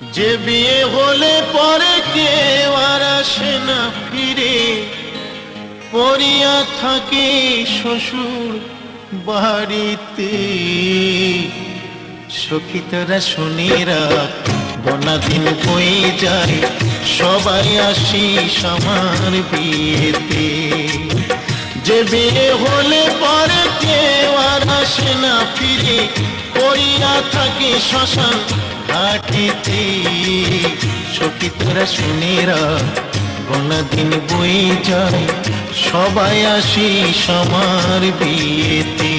যে বিয়ে হলে পরে কেউ আর আসে না ফিরে, পড়িয়া থাকে শ্বশুর বাড়িতে। সখী তোরা শুনিরা বনা দিন বই যায়, সবাই আসিস আমার বিয়েতে। যে বিয়ে হলে পরে কেউ আর আসে না ফিরে, পড়িয়া থাকে শ্মশান ঘাটিতে। সখী তোরা শুনিরা বনা দিন বই যায়, সবাই আসিস আমার বিয়েতে।